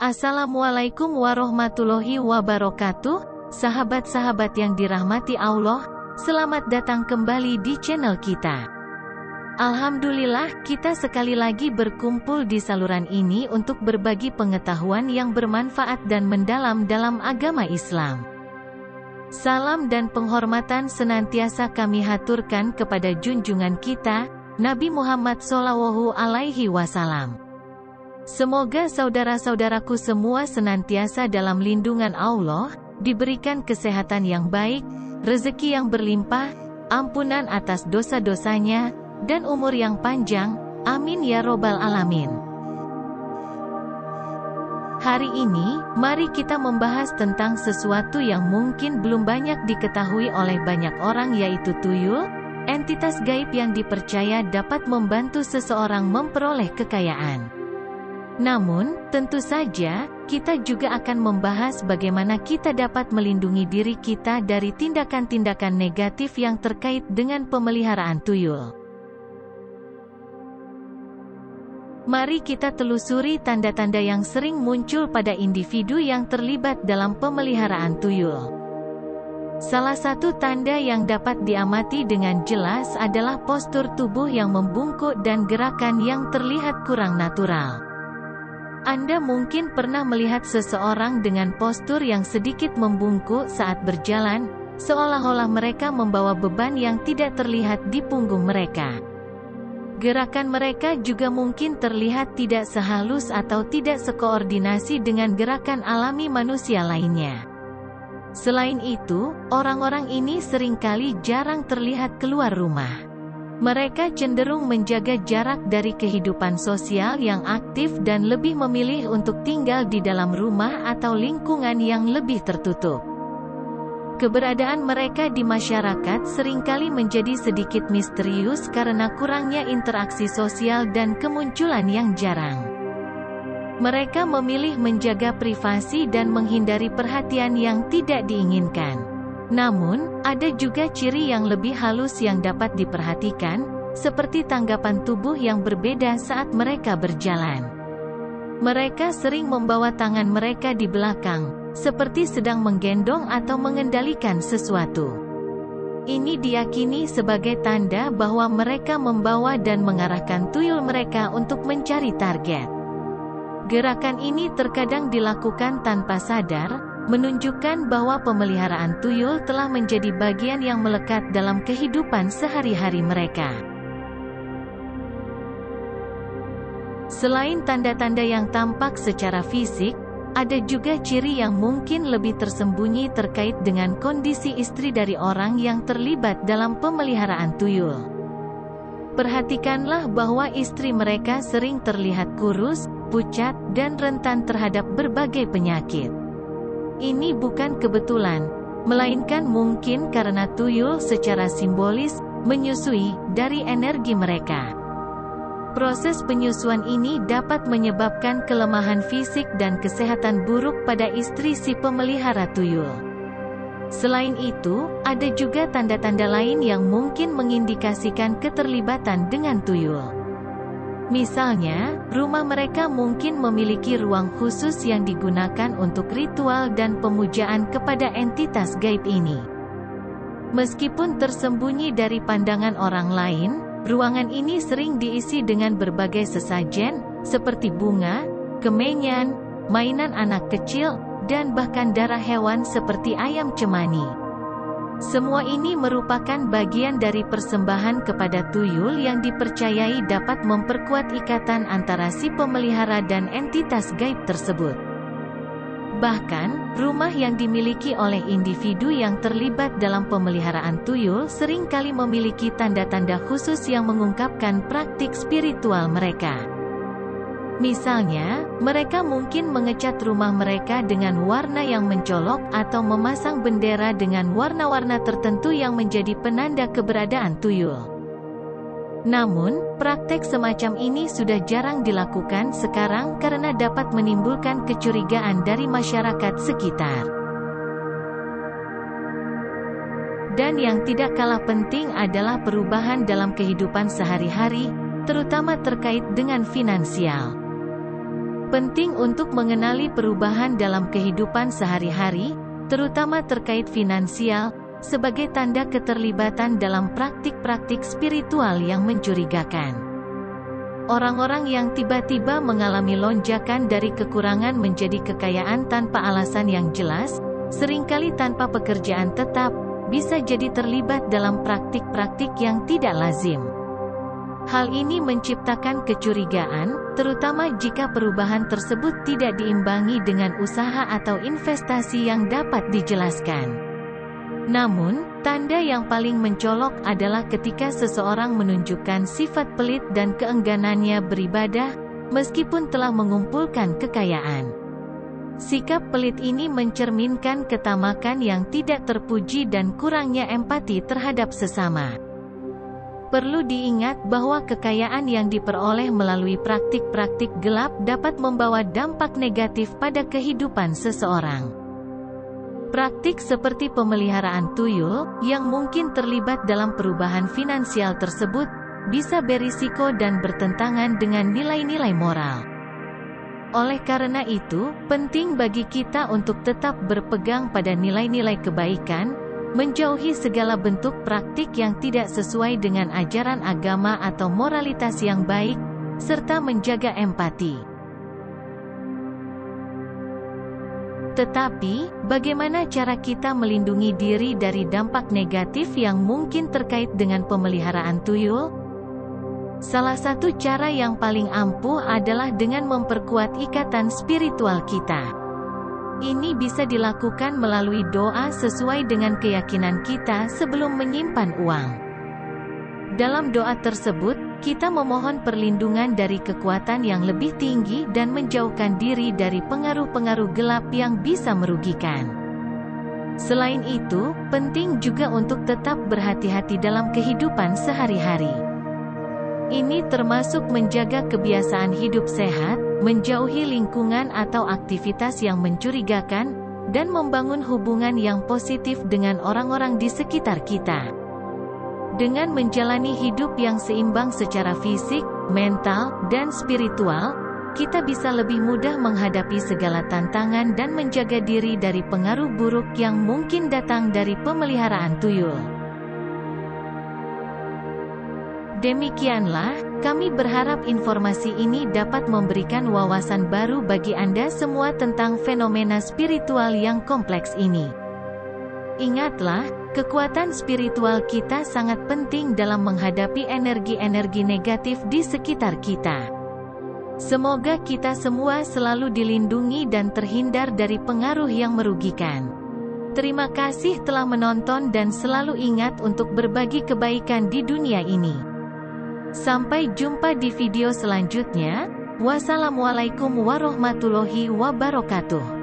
Assalamualaikum warahmatullahi wabarakatuh, sahabat-sahabat yang dirahmati Allah, selamat datang kembali di channel kita. Alhamdulillah, kita sekali lagi berkumpul di saluran ini untuk berbagi pengetahuan yang bermanfaat dan mendalam dalam agama Islam. Salam dan penghormatan senantiasa kami haturkan kepada junjungan kita, Nabi Muhammad SAW. Semoga saudara-saudaraku semua senantiasa dalam lindungan Allah, diberikan kesehatan yang baik, rezeki yang berlimpah, ampunan atas dosa-dosanya, dan umur yang panjang, amin ya robbal alamin. Hari ini, mari kita membahas tentang sesuatu yang mungkin belum banyak diketahui oleh banyak orang, yaitu tuyul, entitas gaib yang dipercaya dapat membantu seseorang memperoleh kekayaan. Namun, tentu saja, kita juga akan membahas bagaimana kita dapat melindungi diri kita dari tindakan-tindakan negatif yang terkait dengan pemeliharaan tuyul. Mari kita telusuri tanda-tanda yang sering muncul pada individu yang terlibat dalam pemeliharaan tuyul. Salah satu tanda yang dapat diamati dengan jelas adalah postur tubuh yang membungkuk dan gerakan yang terlihat kurang natural. Anda mungkin pernah melihat seseorang dengan postur yang sedikit membungkuk saat berjalan, seolah-olah mereka membawa beban yang tidak terlihat di punggung mereka. Gerakan mereka juga mungkin terlihat tidak sehalus atau tidak sekoordinasi dengan gerakan alami manusia lainnya. Selain itu, orang-orang ini seringkali jarang terlihat keluar rumah. Mereka cenderung menjaga jarak dari kehidupan sosial yang aktif dan lebih memilih untuk tinggal di dalam rumah atau lingkungan yang lebih tertutup. Keberadaan mereka di masyarakat seringkali menjadi sedikit misterius karena kurangnya interaksi sosial dan kemunculan yang jarang. Mereka memilih menjaga privasi dan menghindari perhatian yang tidak diinginkan. Namun, ada juga ciri yang lebih halus yang dapat diperhatikan, seperti tanggapan tubuh yang berbeda saat mereka berjalan. Mereka sering membawa tangan mereka di belakang, seperti sedang menggendong atau mengendalikan sesuatu. Ini diyakini sebagai tanda bahwa mereka membawa dan mengarahkan tuyul mereka untuk mencari target. Gerakan ini terkadang dilakukan tanpa sadar, menunjukkan bahwa pemeliharaan tuyul telah menjadi bagian yang melekat dalam kehidupan sehari-hari mereka. Selain tanda-tanda yang tampak secara fisik, ada juga ciri yang mungkin lebih tersembunyi terkait dengan kondisi istri dari orang yang terlibat dalam pemeliharaan tuyul. Perhatikanlah bahwa istri mereka sering terlihat kurus, pucat, dan rentan terhadap berbagai penyakit. Ini bukan kebetulan, melainkan mungkin karena tuyul secara simbolis menyusui dari energi mereka. Proses penyusuan ini dapat menyebabkan kelemahan fisik dan kesehatan buruk pada istri si pemelihara tuyul. Selain itu, ada juga tanda-tanda lain yang mungkin mengindikasikan keterlibatan dengan tuyul. Misalnya, rumah mereka mungkin memiliki ruang khusus yang digunakan untuk ritual dan pemujaan kepada entitas gaib ini. Meskipun tersembunyi dari pandangan orang lain, ruangan ini sering diisi dengan berbagai sesajen, seperti bunga, kemenyan, mainan anak kecil, dan bahkan darah hewan seperti ayam cemani. Semua ini merupakan bagian dari persembahan kepada tuyul yang dipercayai dapat memperkuat ikatan antara si pemelihara dan entitas gaib tersebut. Bahkan, rumah yang dimiliki oleh individu yang terlibat dalam pemeliharaan tuyul seringkali memiliki tanda-tanda khusus yang mengungkapkan praktik spiritual mereka. Misalnya, mereka mungkin mengecat rumah mereka dengan warna yang mencolok atau memasang bendera dengan warna-warna tertentu yang menjadi penanda keberadaan tuyul. Namun, praktek semacam ini sudah jarang dilakukan sekarang karena dapat menimbulkan kecurigaan dari masyarakat sekitar. Dan yang tidak kalah penting adalah perubahan dalam kehidupan sehari-hari, terutama terkait dengan finansial. Penting untuk mengenali perubahan dalam kehidupan sehari-hari, terutama terkait finansial, sebagai tanda keterlibatan dalam praktik-praktik spiritual yang mencurigakan. Orang-orang yang tiba-tiba mengalami lonjakan dari kekurangan menjadi kekayaan tanpa alasan yang jelas, seringkali tanpa pekerjaan tetap, bisa jadi terlibat dalam praktik-praktik yang tidak lazim. Hal ini menciptakan kecurigaan, terutama jika perubahan tersebut tidak diimbangi dengan usaha atau investasi yang dapat dijelaskan. Namun, tanda yang paling mencolok adalah ketika seseorang menunjukkan sifat pelit dan keengganannya beribadah, meskipun telah mengumpulkan kekayaan. Sikap pelit ini mencerminkan ketamakan yang tidak terpuji dan kurangnya empati terhadap sesama. Perlu diingat bahwa kekayaan yang diperoleh melalui praktik-praktik gelap dapat membawa dampak negatif pada kehidupan seseorang. Praktik seperti pemeliharaan tuyul, yang mungkin terlibat dalam perubahan finansial tersebut, bisa berisiko dan bertentangan dengan nilai-nilai moral. Oleh karena itu, penting bagi kita untuk tetap berpegang pada nilai-nilai kebaikan, menjauhi segala bentuk praktik yang tidak sesuai dengan ajaran agama atau moralitas yang baik, serta menjaga empati. Tetapi, bagaimana cara kita melindungi diri dari dampak negatif yang mungkin terkait dengan pemeliharaan tuyul? Salah satu cara yang paling ampuh adalah dengan memperkuat ikatan spiritual kita. Ini bisa dilakukan melalui doa sesuai dengan keyakinan kita sebelum menyimpan uang. Dalam doa tersebut, kita memohon perlindungan dari kekuatan yang lebih tinggi dan menjauhkan diri dari pengaruh-pengaruh gelap yang bisa merugikan. Selain itu, penting juga untuk tetap berhati-hati dalam kehidupan sehari-hari. Ini termasuk menjaga kebiasaan hidup sehat, menjauhi lingkungan atau aktivitas yang mencurigakan, dan membangun hubungan yang positif dengan orang-orang di sekitar kita. Dengan menjalani hidup yang seimbang secara fisik, mental, dan spiritual, kita bisa lebih mudah menghadapi segala tantangan dan menjaga diri dari pengaruh buruk yang mungkin datang dari pemeliharaan tuyul. Demikianlah, kami berharap informasi ini dapat memberikan wawasan baru bagi Anda semua tentang fenomena spiritual yang kompleks ini. Ingatlah, kekuatan spiritual kita sangat penting dalam menghadapi energi-energi negatif di sekitar kita. Semoga kita semua selalu dilindungi dan terhindar dari pengaruh yang merugikan. Terima kasih telah menonton dan selalu ingat untuk berbagi kebaikan di dunia ini. Sampai jumpa di video selanjutnya. Wassalamualaikum warahmatullahi wabarakatuh.